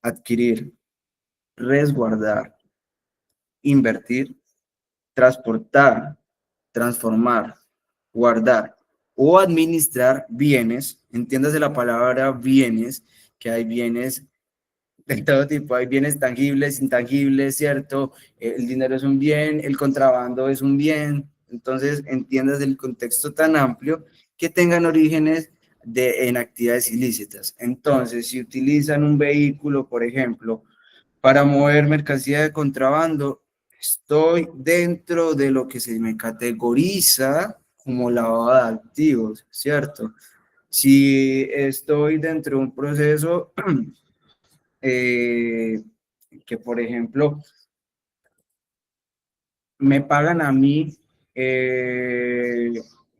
Adquirir, resguardar, invertir, transportar, transformar, guardar o administrar bienes. Entiéndase la palabra bienes, que hay bienes de todo tipo, hay bienes tangibles, intangibles, ¿cierto? El dinero es un bien, el contrabando es un bien, Entonces, entiendas el contexto tan amplio que tengan orígenes en actividades ilícitas. Entonces, si utilizan un vehículo, por ejemplo, para mover mercancía de contrabando, estoy dentro de lo que se me categoriza como lavado de activos, ¿cierto? Si estoy dentro de un proceso eh, que, por ejemplo, me pagan a mí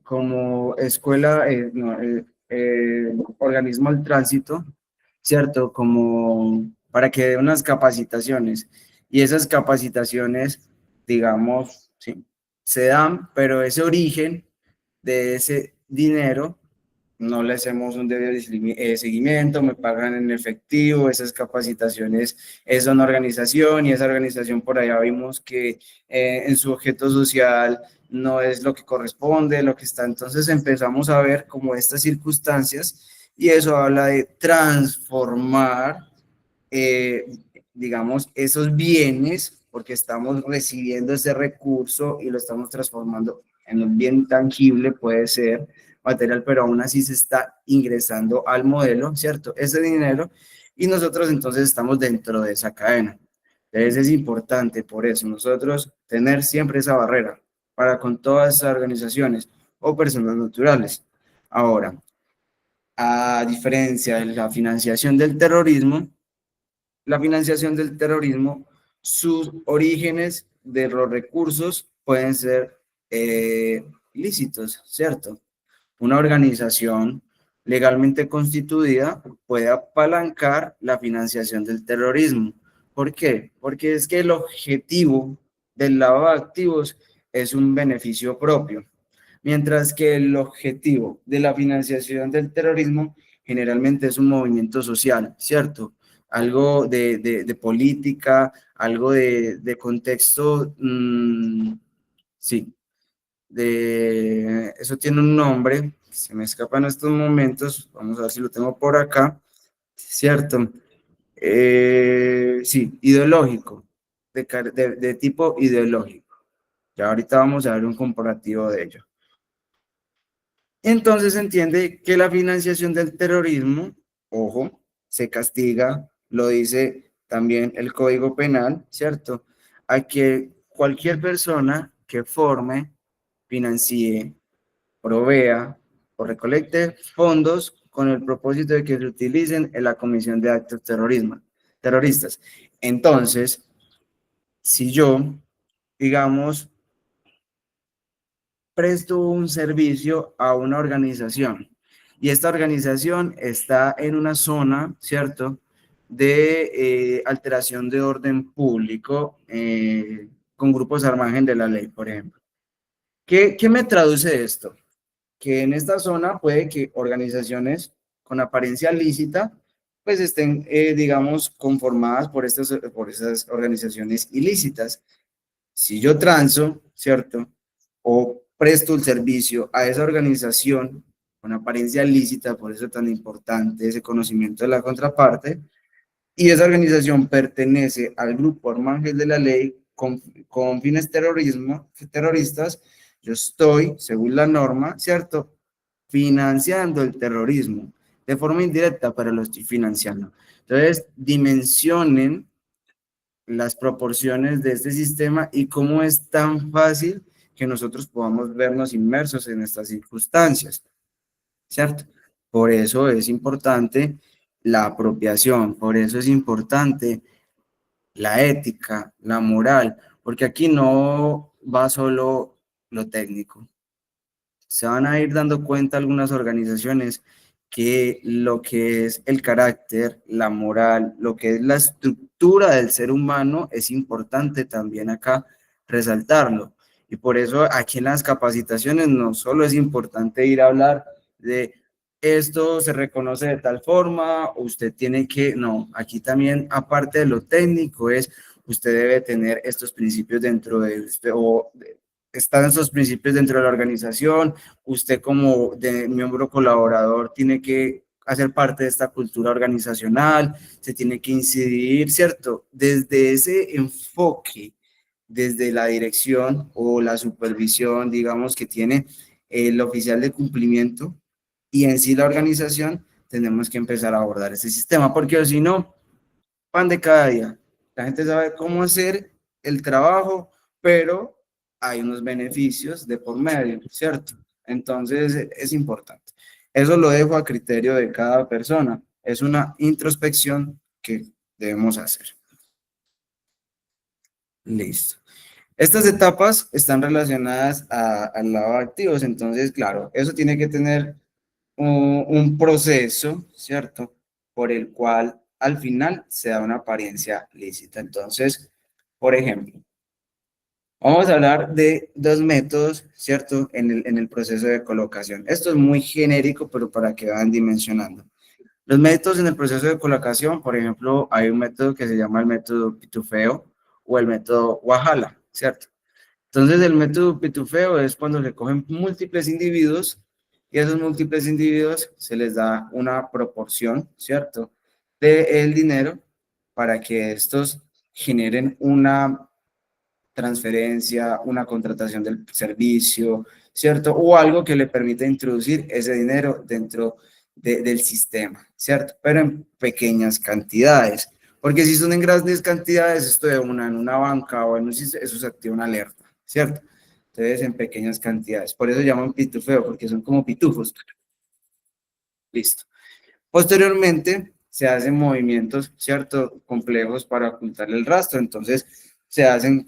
como escuela, no, organismo del tránsito, ¿cierto? Como para que dé unas capacitaciones. Y esas capacitaciones, digamos, sí, se dan, pero ese origen de ese dinero no le hacemos un debido seguimiento, me pagan en efectivo, esas capacitaciones es una organización y esa organización por allá vimos que en su objeto social no es lo que corresponde, lo que está. Entonces empezamos a ver como estas circunstancias y eso habla de transformar, eh, digamos, esos bienes, porque estamos recibiendo ese recurso y lo estamos transformando en un bien tangible, puede ser material, pero aún así se está ingresando al modelo, ¿cierto? Ese dinero, y nosotros entonces estamos dentro de esa cadena. Entonces es importante por eso nosotros tener siempre esa barrera para con todas esas organizaciones o personas naturales. Ahora, a diferencia de la financiación del terrorismo, la financiación del terrorismo, sus orígenes de los recursos pueden ser ilícitos, ¿cierto? Una organización legalmente constituida puede apalancar la financiación del terrorismo. ¿Por qué? Porque es que el objetivo del lavado de activos es un beneficio propio, mientras que el objetivo de la financiación del terrorismo generalmente es un movimiento social, ¿cierto? Algo de política, algo de contexto, sí, eso tiene un nombre, se me escapa en estos momentos, vamos a ver si lo tengo por acá, ¿cierto? Sí, ideológico, de tipo ideológico. Ya ahorita vamos a ver un comparativo de ello. Entonces se entiende que la financiación del terrorismo, ojo, se castiga, lo dice también el Código Penal, ¿cierto? A que cualquier persona que forme, financie, provea o recolecte fondos con el propósito de que se utilicen en la comisión de actos terroristas. Entonces, si yo, digamos, presto un servicio a una organización y esta organización está en una zona, ¿cierto?, de alteración de orden público con grupos al margen de la ley, por ejemplo. ¿Qué me traduce esto? Que en esta zona puede que organizaciones con apariencia lícita pues estén, digamos, conformadas por esas organizaciones ilícitas. Si yo transo, ¿cierto? O presto el servicio a esa organización con apariencia lícita, por eso es tan importante ese conocimiento de la contraparte, y esa organización pertenece al grupo al margen de la ley con fines terroristas, yo estoy, según la norma, ¿cierto?, financiando el terrorismo de forma indirecta, pero lo estoy financiando. Entonces, dimensionen las proporciones de este sistema y cómo es tan fácil que nosotros podamos vernos inmersos en estas circunstancias, ¿cierto? Por eso es importante la apropiación, por eso es importante la ética, la moral, porque aquí no va solo lo técnico. Se van a ir dando cuenta algunas organizaciones que lo que es el carácter, la moral, lo que es la estructura del ser humano es importante también acá resaltarlo. Y por eso aquí en las capacitaciones no solo es importante ir a hablar de esto se reconoce de tal forma, usted tiene que, no, aquí también aparte de lo técnico es, usted debe tener estos principios dentro de usted o están esos principios dentro de la organización, usted como de miembro colaborador tiene que hacer parte de esta cultura organizacional, se tiene que incidir, ¿cierto? Desde ese enfoque desde la dirección o la supervisión, digamos, que tiene el oficial de cumplimiento y en sí la organización, tenemos que empezar a abordar ese sistema, porque si no, pan de cada día. La gente sabe cómo hacer el trabajo, pero hay unos beneficios de por medio, ¿cierto? Entonces es importante. Eso lo dejo a criterio de cada persona. Es una introspección que debemos hacer. Listo. Estas etapas están relacionadas al lado de activos, entonces, claro, eso tiene que tener un proceso, ¿cierto? Por el cual al final se da una apariencia lícita. Entonces, por ejemplo, vamos a hablar de dos métodos, ¿cierto? En el proceso de colocación. Esto es muy genérico, pero para que vayan dimensionando. Los métodos en el proceso de colocación, por ejemplo, hay un método que se llama el método pitufeo o el método Wahala, ¿cierto? Entonces, el método pitufeo es cuando se cogen múltiples individuos y a esos múltiples individuos se les da una proporción, ¿cierto?, del dinero para que estos generen una transferencia, una contratación del servicio, ¿cierto? O algo que le permita introducir ese dinero dentro del sistema, ¿cierto? Pero en pequeñas cantidades. Porque si son en grandes cantidades, esto de en una banca o en un sistema, eso se activa una alerta, ¿cierto? Entonces, en pequeñas cantidades. Por eso llaman pitufeo, porque son como pitufos. Listo. Posteriormente, se hacen movimientos, ¿cierto?, complejos para ocultar el rastro. Entonces, se hacen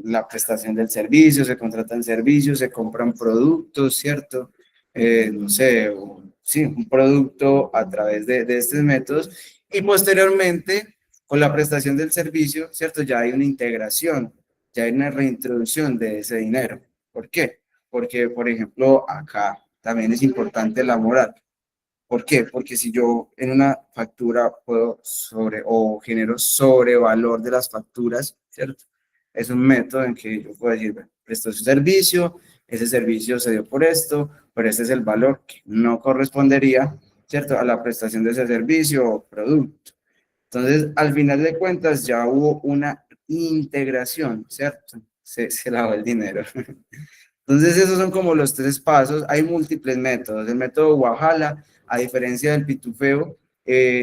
la prestación del servicio, se contratan servicios, se compran productos, ¿cierto? No sé, sí, un producto a través de estos métodos. Y posteriormente, con la prestación del servicio, ¿cierto? Ya hay una integración, ya hay una reintroducción de ese dinero. ¿Por qué? Porque, por ejemplo, acá también es importante la moral. ¿Por qué? Porque si yo en una factura puedo o genero sobrevalor de las facturas, ¿cierto? Es un método en que yo puedo decir, bueno, prestó su servicio, ese servicio se dio por esto, pero este es el valor que no correspondería, ¿cierto?, a la prestación de ese servicio o producto. Entonces, al final de cuentas, ya hubo una integración, ¿cierto? Se lavó el dinero. Entonces, esos son como los tres pasos. Hay múltiples métodos. El método Wahala, a diferencia del pitufeo,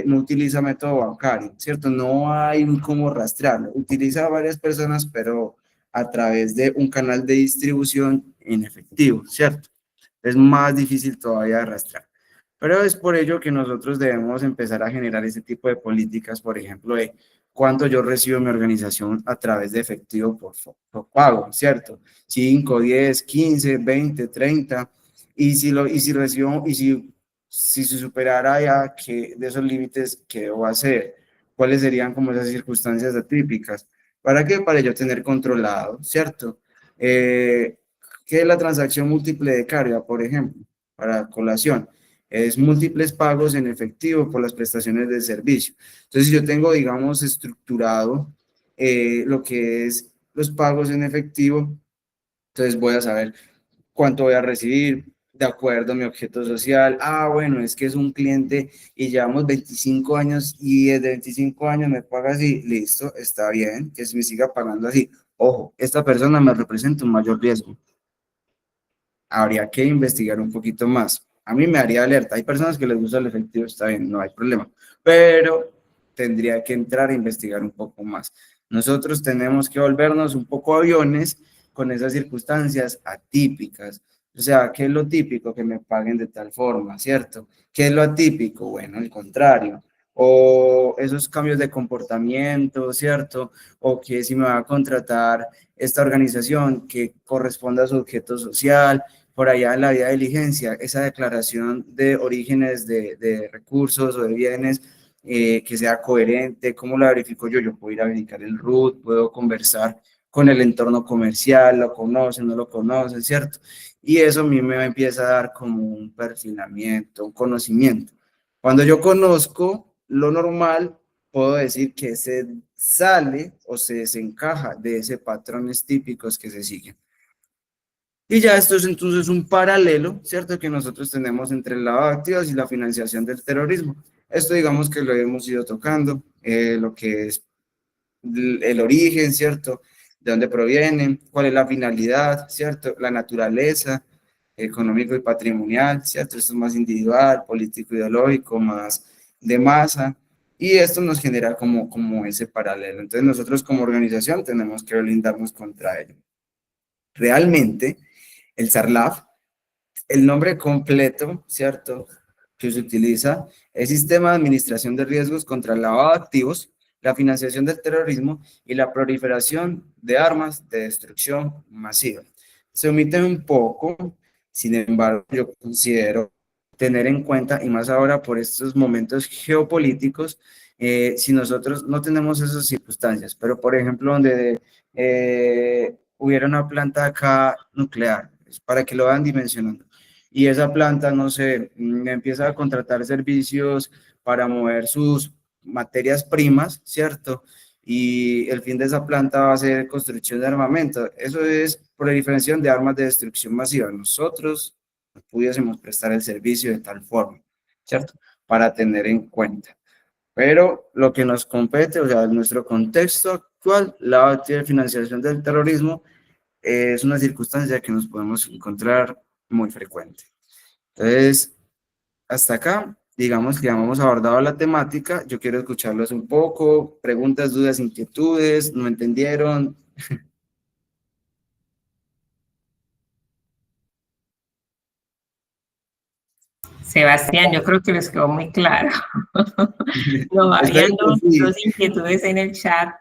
no utiliza método bancario, ¿cierto? No hay un cómo rastrearlo. Utiliza a varias personas, pero a través de un canal de distribución en efectivo, ¿cierto? Es más difícil todavía de rastrear. Pero es por ello que nosotros debemos empezar a generar ese tipo de políticas, por ejemplo, de cuánto yo recibo en mi organización a través de efectivo por pago, ¿cierto? 5, 10, 15, 20, 30, y si recibo, si se superara ya que de esos límites, ¿qué debo hacer? ¿Cuáles serían como esas circunstancias atípicas? ¿Para qué? Para yo tener controlado, ¿cierto? ¿Qué es la transacción múltiple de carga, por ejemplo, para colación? Es múltiples pagos en efectivo por las prestaciones del servicio. Entonces, si yo tengo, digamos, estructurado lo que es los pagos en efectivo, entonces voy a saber cuánto voy a recibir de acuerdo a mi objeto social. Ah, bueno, es que es un cliente y llevamos 25 años y desde 25 años me paga así, listo, está bien, que se me siga pagando así. Ojo, esta persona me representa un mayor riesgo. Habría que investigar un poquito más. A mí me haría alerta. Hay personas que les gusta el efectivo, está bien, no hay problema, pero tendría que entrar a investigar un poco más. Nosotros tenemos que volvernos un poco aviones con esas circunstancias atípicas. O sea, ¿qué es lo típico? Que me paguen de tal forma, ¿cierto? ¿Qué es lo atípico? Bueno, el contrario. O esos cambios de comportamiento, ¿cierto? O que si me va a contratar esta organización que corresponda a su objeto social, por allá en la vía de diligencia, esa declaración de orígenes de recursos o de bienes que sea coherente. ¿Cómo la verifico yo? Yo puedo ir a verificar el RUT, puedo conversar con el entorno comercial, lo conocen, no lo conocen, ¿cierto? Y eso a mí me empieza a dar como un perfilamiento, un conocimiento. Cuando yo conozco lo normal, puedo decir que se sale o se desencaja de ese patrones típicos que se siguen. Y ya esto es entonces un paralelo, ¿cierto?, que nosotros tenemos entre el lavado de activos y la financiación del terrorismo. Esto digamos que lo hemos ido tocando, lo que es el origen, ¿cierto?, de dónde provienen, cuál es la finalidad, ¿cierto? La naturaleza, económico y patrimonial, ¿cierto? Esto es más individual, político, ideológico, más de masa, y esto nos genera como ese paralelo. Entonces nosotros como organización tenemos que blindarnos contra ello. Realmente, el SARLAF, el nombre completo, ¿cierto?, que se utiliza es Sistema de Administración de Riesgos contra el Lavado de Activos, la financiación del terrorismo y la proliferación de armas de destrucción masiva. Se omite un poco, sin embargo, yo considero tener en cuenta, y más ahora por estos momentos geopolíticos, si nosotros no tenemos esas circunstancias, pero por ejemplo, donde hubiera una planta acá nuclear, para que lo vayan dimensionando, y esa planta, no sé, empieza a contratar servicios para mover sus materias primas, ¿cierto? Y el fin de esa planta va a ser construcción de armamento. Eso es proliferación de armas de destrucción masiva. Nosotros pudiésemos prestar el servicio de tal forma, ¿cierto? Para tener en cuenta. Pero lo que nos compete, o sea, en nuestro contexto actual, la financiación del terrorismo es una circunstancia que nos podemos encontrar muy frecuente. Entonces, hasta acá, digamos que ya hemos abordado la temática. Yo quiero escucharlos un poco, preguntas, dudas, inquietudes, ¿no entendieron? Sebastián, yo creo que les quedó muy claro. No, Espero habían que sí. dos inquietudes en el chat,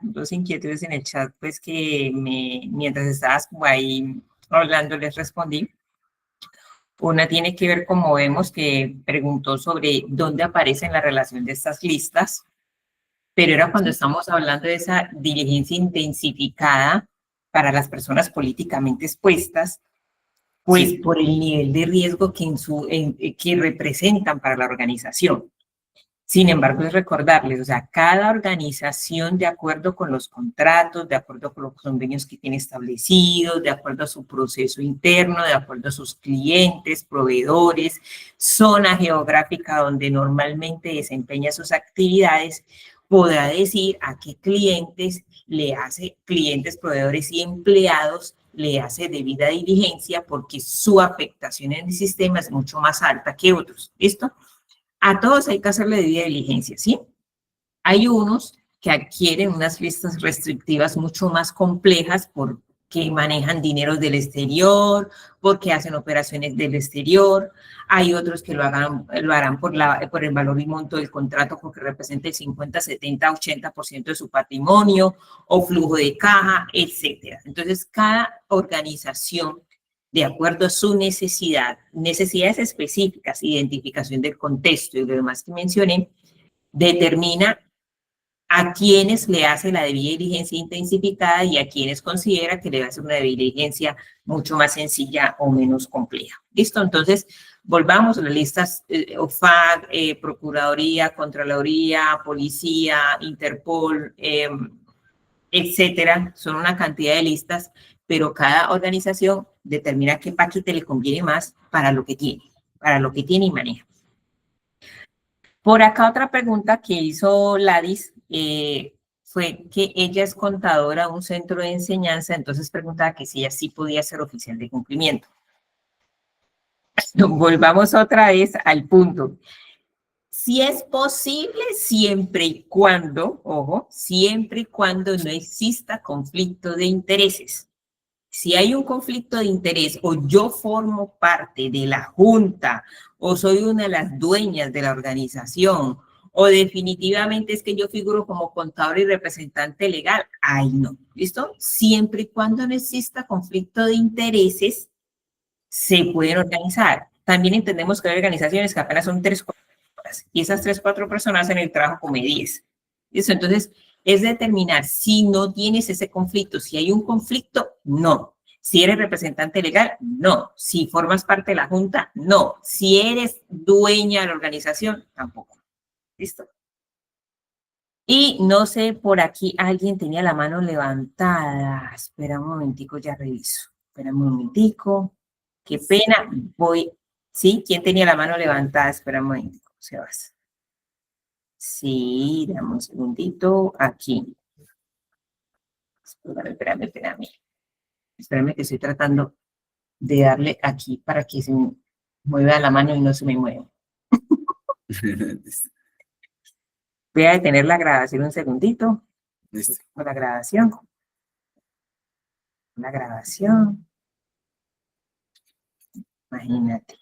pues que mientras estabas como ahí hablando les respondí. Una tiene que ver, como vemos, que preguntó sobre dónde aparece en la relación de estas listas, pero era cuando estamos hablando de esa diligencia intensificada para las personas políticamente expuestas, pues Sí, por el nivel de riesgo que representan para la organización. Sin embargo, es recordarles, o sea, cada organización, de acuerdo con los contratos, de acuerdo con los convenios que tiene establecidos, de acuerdo a su proceso interno, de acuerdo a sus clientes, proveedores, zona geográfica donde normalmente desempeña sus actividades, podrá decir a qué clientes, proveedores y empleados le hace debida diligencia, porque su afectación en el sistema es mucho más alta que otros. ¿Listo? A todos hay que hacerle debida diligencia, ¿sí? Hay unos que adquieren unas listas restrictivas mucho más complejas porque manejan dineros del exterior, porque hacen operaciones del exterior. Hay otros que lo harán por el valor y monto del contrato, porque representa el 50, 70, 80% de su patrimonio o flujo de caja, etcétera. Entonces, cada organización, de acuerdo a su necesidades específicas, identificación del contexto y lo demás que mencioné, determina a quienes le hace la debida diligencia intensificada y a quienes considera que le va a hacer una debida diligencia mucho más sencilla o menos compleja. ¿Listo? Entonces, volvamos a las listas OFAC, Procuraduría, Contraloría, Policía, Interpol, etcétera. Son una cantidad de listas, pero cada organización determina qué paquete le conviene más para lo que tiene y maneja. Por acá otra pregunta que hizo Ladis fue que ella es contadora de un centro de enseñanza, entonces preguntaba que si ella sí podía ser oficial de cumplimiento. Volvamos otra vez al punto. Si es posible, siempre y cuando, ojo, siempre y cuando no exista conflicto de intereses. Si hay un conflicto de interés o yo formo parte de la junta o soy una de las dueñas de la organización o definitivamente es que yo figuro como contador y representante legal, ahí no, ¿listo? Siempre y cuando no exista conflicto de intereses, se pueden organizar. También entendemos que hay organizaciones que apenas son 3, 4 personas y esas 3, 4 personas hacen el trabajo como 10. ¿Listo? Entonces, es determinar si no tienes ese conflicto. Si hay un conflicto, no. Si eres representante legal, no. Si formas parte de la junta, no. Si eres dueña de la organización, tampoco. ¿Listo? Y no sé, por aquí alguien tenía la mano levantada. Espera un momentico, ya reviso. Espera un momentico. Qué pena. ¿Sí? ¿Quién tenía la mano levantada? Espera un momentico, Sebas. Sí, dame un segundito. Aquí. Espérame. Espérame que estoy tratando de darle aquí para que se me mueva la mano y no se me mueva. Listo. Voy a detener la grabación un segundito. Listo. Con la grabación. La grabación. Imagínate.